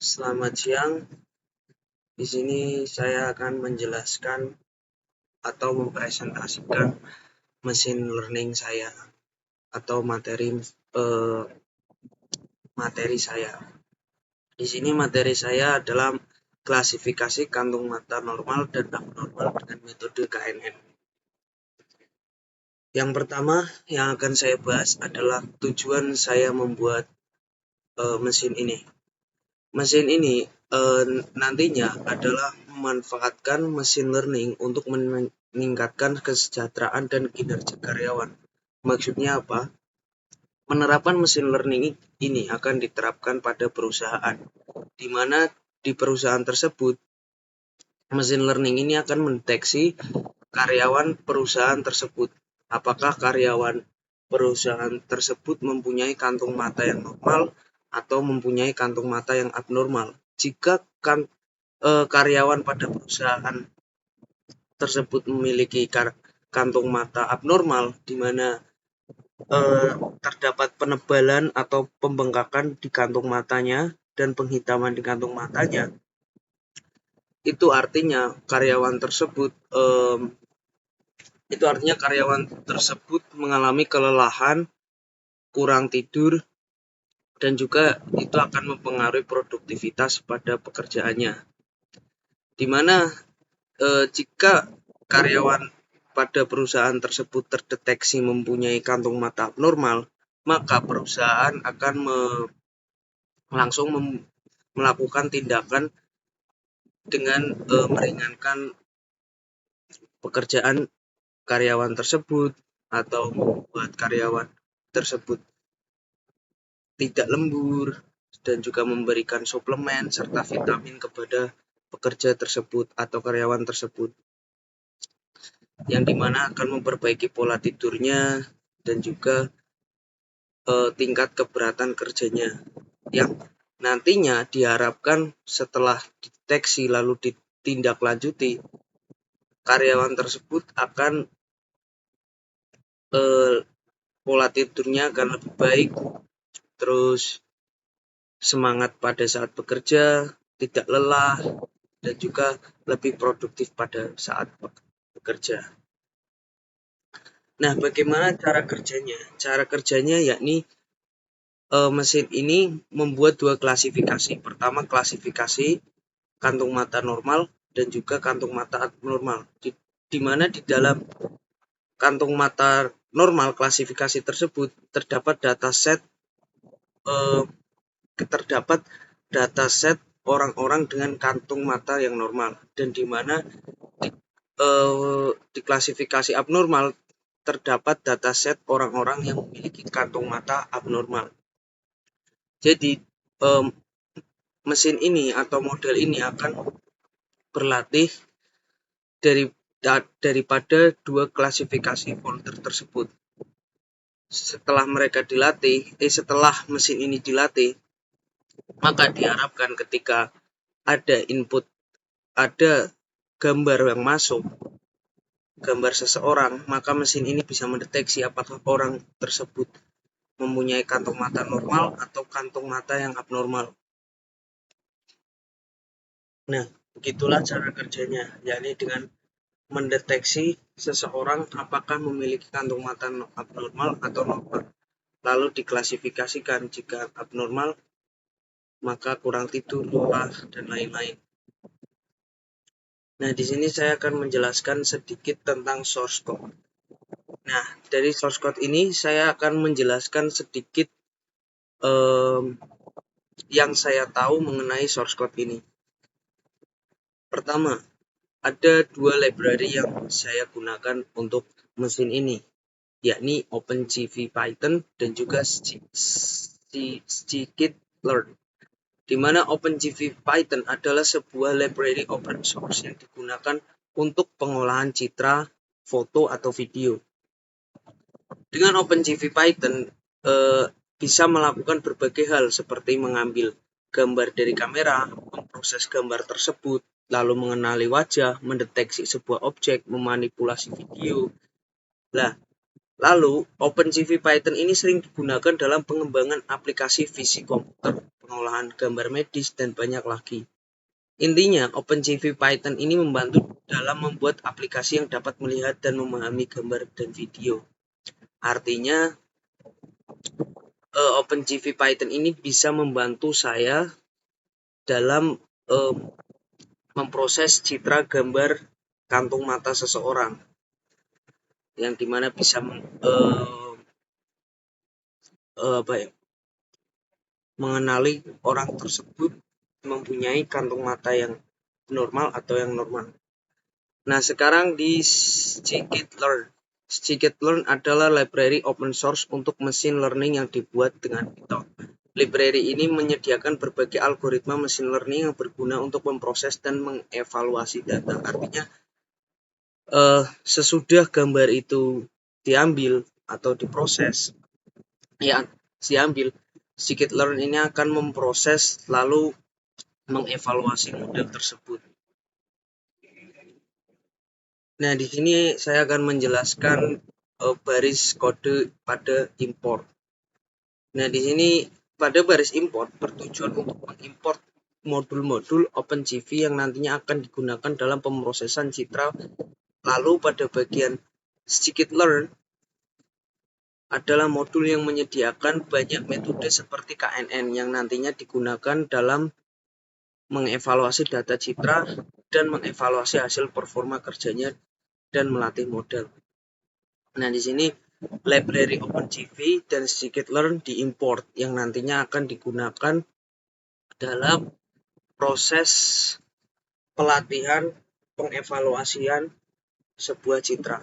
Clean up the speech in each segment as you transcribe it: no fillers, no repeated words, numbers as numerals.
Selamat siang. Di sini saya akan menjelaskan atau mempresentasikan mesin learning saya atau materi saya. Di sini materi saya adalah klasifikasi kantung mata normal dan abnormal dengan metode KNN. Yang pertama yang akan saya bahas adalah tujuan saya membuat mesin ini. Mesin ini nantinya adalah memanfaatkan mesin learning untuk meningkatkan kesejahteraan dan kinerja karyawan. Maksudnya apa? Penerapan mesin learning ini akan diterapkan pada perusahaan, di mana di perusahaan tersebut mesin learning ini akan mendeteksi karyawan perusahaan tersebut. Apakah karyawan perusahaan tersebut mempunyai kantung mata yang normal atau mempunyai kantung mata yang abnormal. Jika karyawan pada perusahaan tersebut memiliki kantung mata abnormal, di mana terdapat penebalan atau pembengkakan di kantung matanya dan penghitaman di kantung matanya, itu artinya karyawan tersebut mengalami kelelahan, kurang tidur, dan juga itu akan mempengaruhi produktivitas pada pekerjaannya. Di mana jika karyawan pada perusahaan tersebut terdeteksi mempunyai kantung mata abnormal, maka perusahaan akan langsung melakukan tindakan dengan meringankan pekerjaan karyawan tersebut atau membuat karyawan tersebut tidak lembur dan juga memberikan suplemen serta vitamin kepada pekerja tersebut atau karyawan tersebut, yang dimana akan memperbaiki pola tidurnya dan juga tingkat keberatan kerjanya, yang nantinya diharapkan setelah dideteksi lalu ditindaklanjuti, karyawan tersebut akan pola tidurnya akan lebih baik, terus semangat pada saat bekerja, tidak lelah, dan juga lebih produktif pada saat bekerja. Nah, bagaimana cara kerjanya? Cara kerjanya yakni mesin ini membuat dua klasifikasi. Pertama, klasifikasi kantung mata normal dan juga kantung mata abnormal. Di mana di dalam kantung mata normal klasifikasi tersebut terdapat dataset orang-orang dengan kantung mata yang normal, dan di mana di klasifikasi abnormal terdapat dataset orang-orang yang memiliki kantung mata abnormal. Jadi mesin ini atau model ini akan berlatih daripada dua klasifikasi folder tersebut. Setelah mesin ini dilatih, maka diharapkan ketika ada gambar yang masuk, gambar seseorang, maka mesin ini bisa mendeteksi apakah orang tersebut mempunyai kantung mata normal atau kantung mata yang abnormal. Nah, begitulah cara kerjanya, yakni dengan mendeteksi seseorang apakah memiliki kantung mata abnormal atau normal, lalu diklasifikasikan. Jika abnormal, maka kurang tidur, lelah, dan lain-lain. Nah, di sini saya akan menjelaskan sedikit tentang source code. Nah, dari source code ini saya akan menjelaskan sedikit yang saya tahu mengenai source code ini. Pertama, ada dua library yang saya gunakan untuk mesin ini, yakni OpenCV-Python dan juga scikit-learn. Di mana OpenCV-Python adalah sebuah library open source yang digunakan untuk pengolahan citra, foto, atau video. Dengan OpenCV-Python bisa melakukan berbagai hal seperti mengambil gambar dari kamera, memproses gambar tersebut, lalu mengenali wajah, mendeteksi sebuah objek, memanipulasi video. Lalu OpenCV-Python ini sering digunakan dalam pengembangan aplikasi visi komputer, pengolahan gambar medis, dan banyak lagi. Intinya, OpenCV Python ini membantu dalam membuat aplikasi yang dapat melihat dan memahami gambar dan video. Artinya, OpenCV Python ini bisa membantu saya dalam memproses citra gambar kantung mata seseorang, yang dimana bisa mengenali orang tersebut mempunyai kantung mata yang normal atau yang normal. Nah, sekarang di Scikit-learn. Scikit-learn adalah library open source untuk machine learning yang dibuat dengan Python. Library ini menyediakan berbagai algoritma machine learning yang berguna untuk memproses dan mengevaluasi data. Artinya, sesudah gambar itu diambil atau diproses, Scikit-learn ini akan memproses lalu mengevaluasi model tersebut. Nah, di sini saya akan menjelaskan baris kode pada import. Nah, di sini pada baris import bertujuan untuk mengimport modul-modul OpenCV yang nantinya akan digunakan dalam pemrosesan citra. Lalu pada bagian Scikit-learn adalah modul yang menyediakan banyak metode seperti KNN yang nantinya digunakan dalam mengevaluasi data citra dan mengevaluasi hasil performa kerjanya dan melatih model. Nah, di sini library OpenCV dan Scikit-learn diimport yang nantinya akan digunakan dalam proses pelatihan pengevaluasian sebuah citra.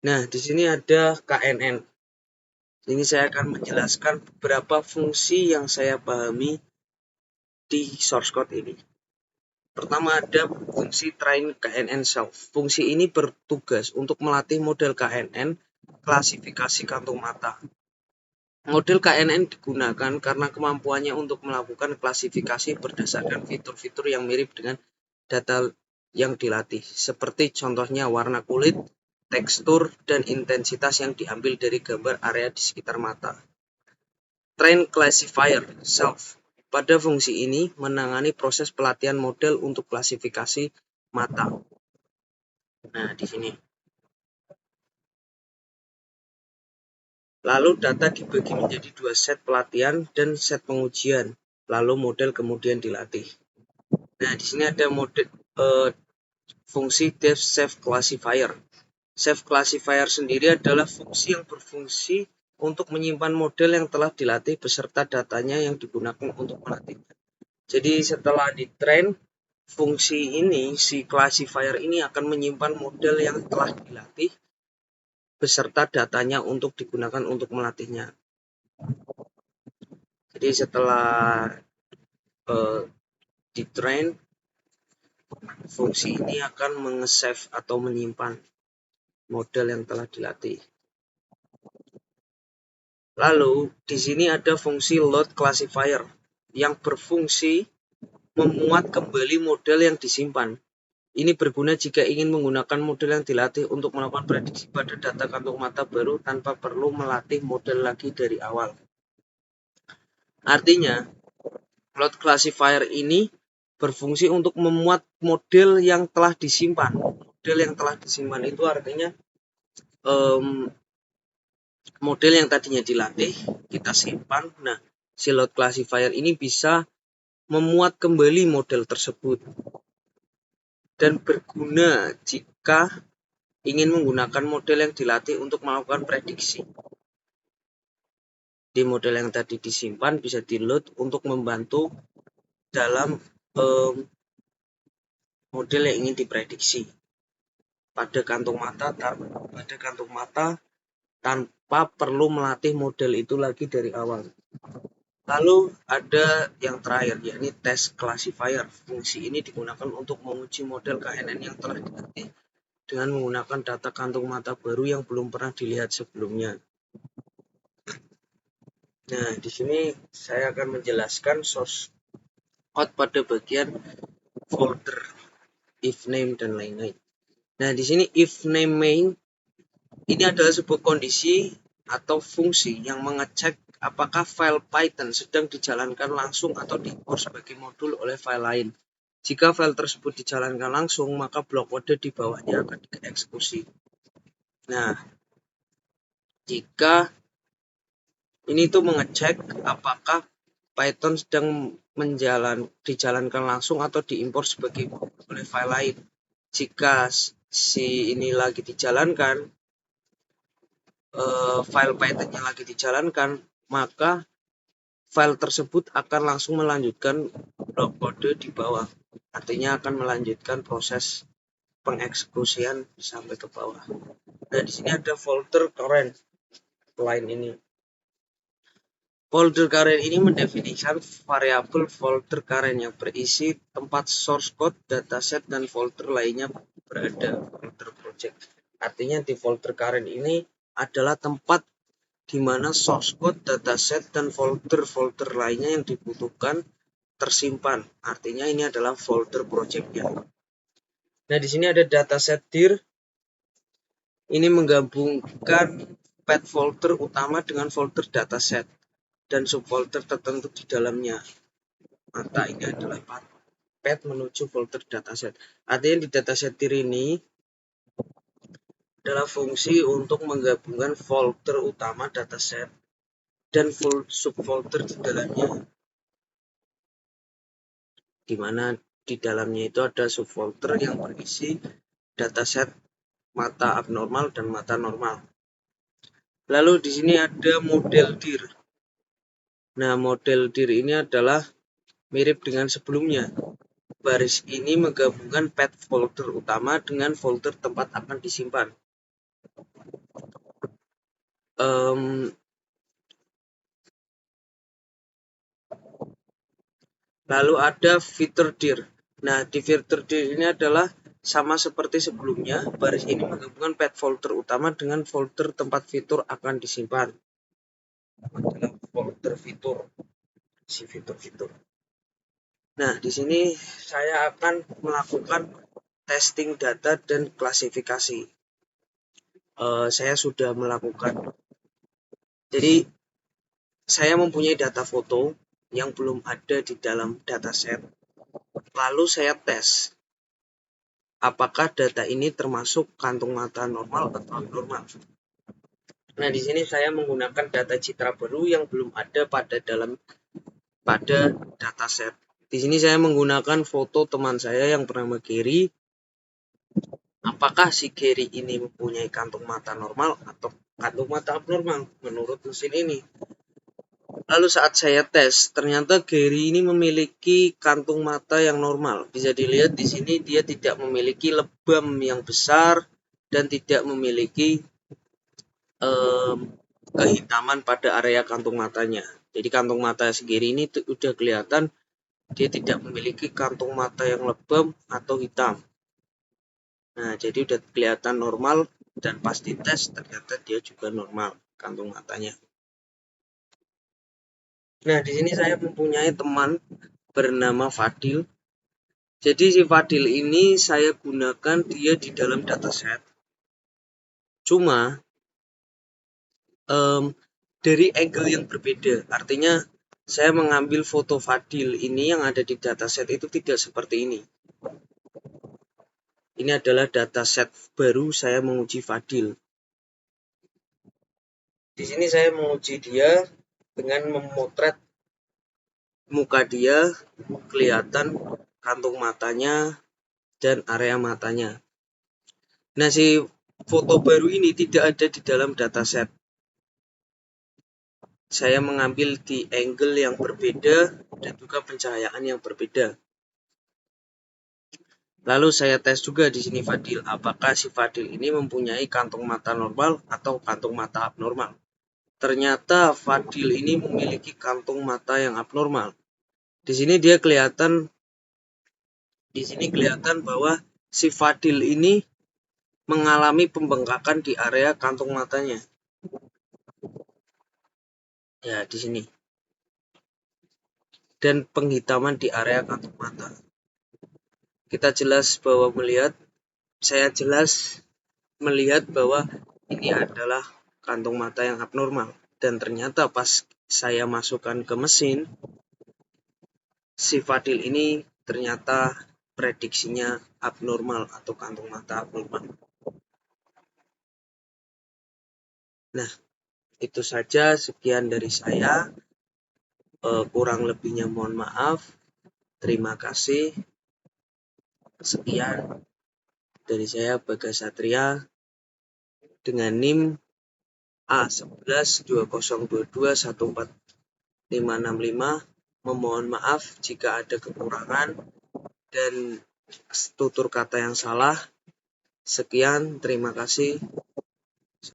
Nah, di sini ada KNN. Ini saya akan menjelaskan beberapa fungsi yang saya pahami di source code ini. Pertama ada fungsi train KNN self. Fungsi ini bertugas untuk melatih model KNN klasifikasi kantung mata. Model KNN digunakan karena kemampuannya untuk melakukan klasifikasi berdasarkan fitur-fitur yang mirip dengan data yang dilatih, seperti contohnya warna kulit, tekstur, dan intensitas yang diambil dari gambar area di sekitar mata. Train classifier self. Pada fungsi ini menangani proses pelatihan model untuk klasifikasi mata. Nah, di sini. Lalu data dibagi menjadi dua set pelatihan dan set pengujian. Lalu model kemudian dilatih. Nah, di sini ada model fungsi def safe classifier. Safe classifier sendiri adalah fungsi yang berfungsi untuk menyimpan model yang telah dilatih beserta datanya yang digunakan untuk melatihnya. Jadi setelah di-train, fungsi ini, si classifier ini akan menyimpan model yang telah dilatih beserta datanya untuk digunakan untuk melatihnya. Jadi setelah di-train, fungsi ini akan menge-save atau menyimpan model yang telah dilatih. Lalu di sini ada fungsi load classifier yang berfungsi memuat kembali model yang disimpan. Ini berguna jika ingin menggunakan model yang dilatih untuk melakukan prediksi pada data kantung mata baru tanpa perlu melatih model lagi dari awal. Artinya, load classifier ini berfungsi untuk memuat model yang telah disimpan. Model yang telah disimpan itu artinya model yang tadinya dilatih kita simpan. Nah, si load classifier ini bisa memuat kembali model tersebut dan berguna jika ingin menggunakan model yang dilatih untuk melakukan prediksi. Di model yang tadi disimpan bisa di-load untuk membantu dalam model yang ingin diprediksi pada kantung mata tanpa perlu melatih model itu lagi dari awal. Lalu ada yang terakhir, yakni test classifier. Fungsi ini digunakan untuk menguji model KNN yang telah dilatih dengan menggunakan data kantung mata baru yang belum pernah dilihat sebelumnya. Nah, di sini saya akan menjelaskan source code pada bagian folder, if name, dan lain-lain. Nah, di sini if name main ini adalah sebuah kondisi atau fungsi yang mengecek apakah file Python sedang dijalankan langsung atau diimpor sebagai modul oleh file lain. Jika file tersebut dijalankan langsung, maka blok kode di bawahnya akan dieksekusi. Nah, jika ini tuh mengecek apakah Python sedang dijalankan langsung atau diimpor sebagai modul oleh file lain. Jika si ini lagi dijalankan, file Python yang lagi dijalankan, maka file tersebut akan langsung melanjutkan blok kode di bawah. Artinya akan melanjutkan proses pengeksekusian sampai ke bawah. Nah, di sini ada folder current line ini. Folder current ini mendefinisikan variabel folder current yang berisi tempat source code, dataset, dan folder lainnya berada folder project. Artinya di folder current ini adalah tempat di mana source code, dataset, dan folder-folder lainnya yang dibutuhkan tersimpan. Artinya ini adalah folder projectnya. Nah, di sini ada dataset dir. Ini menggabungkan path folder utama dengan folder dataset dan subfolder tertentu di dalamnya. Maka ini adalah path menuju folder dataset. Artinya di dataset dir ini adalah fungsi untuk menggabungkan folder utama dataset dan subfolder di dalamnya, di mana di dalamnya itu ada subfolder yang berisi dataset mata abnormal dan mata normal. Lalu di sini ada model dir. Nah, model dir ini adalah mirip dengan sebelumnya. Baris ini menggabungkan path folder utama dengan folder tempat akan disimpan. Lalu ada fitur dir. Nah, di fitur dir ini adalah sama seperti sebelumnya. Baris ini menggabungkan path folder utama dengan folder tempat fitur akan disimpan. Adalah folder fitur, si fitur-fitur. Nah, di sini saya akan melakukan testing data dan klasifikasi. Saya sudah melakukan. Jadi, saya mempunyai data foto yang belum ada di dalam dataset. Lalu saya tes apakah data ini termasuk kantung mata normal atau abnormal. Nah, di sini saya menggunakan data citra baru yang belum ada pada dataset. Di sini saya menggunakan foto teman saya yang bernama Gary. Apakah si Gary ini mempunyai kantung mata normal atau kantung mata abnormal menurut mesin ini? Lalu saat saya tes, ternyata Gary ini memiliki kantung mata yang normal. Bisa dilihat di sini dia tidak memiliki lebam yang besar dan tidak memiliki kehitaman pada area kantung matanya. Jadi kantung mata si Gary ini udah kelihatan dia tidak memiliki kantung mata yang lebam atau hitam. Nah, jadi udah kelihatan normal dan pas dites ternyata dia juga normal kantung matanya. Nah, di sini saya mempunyai teman bernama Fadil. Jadi si Fadil ini saya gunakan dia di dalam dataset. Cuma dari angle yang berbeda. Artinya saya mengambil foto Fadil ini yang ada di dataset itu tidak seperti ini. Ini adalah dataset baru saya menguji Fadil. Di sini saya menguji dia dengan memotret muka dia, kelihatan kantung matanya dan area matanya. Nah, si foto baru ini tidak ada di dalam dataset. Saya mengambil di angle yang berbeda dan juga pencahayaan yang berbeda. Lalu saya tes juga di sini Fadil, apakah si Fadil ini mempunyai kantung mata normal atau kantung mata abnormal. Ternyata Fadil ini memiliki kantung mata yang abnormal. Di sini kelihatan bahwa si Fadil ini mengalami pembengkakan di area kantung matanya. Ya, di sini. Dan penghitaman di area kantung mata. Saya jelas melihat bahwa ini adalah kantung mata yang abnormal. Dan ternyata pas saya masukkan ke mesin, si Fadil ini ternyata prediksinya abnormal atau kantung mata abnormal. Nah, itu saja, sekian dari saya. Kurang lebihnya mohon maaf. Terima kasih. Sekian dari saya, Bagas Satria, dengan NIM A1120221455. Memohon maaf jika ada kekurangan dan tutur kata yang salah. Sekian, terima kasih.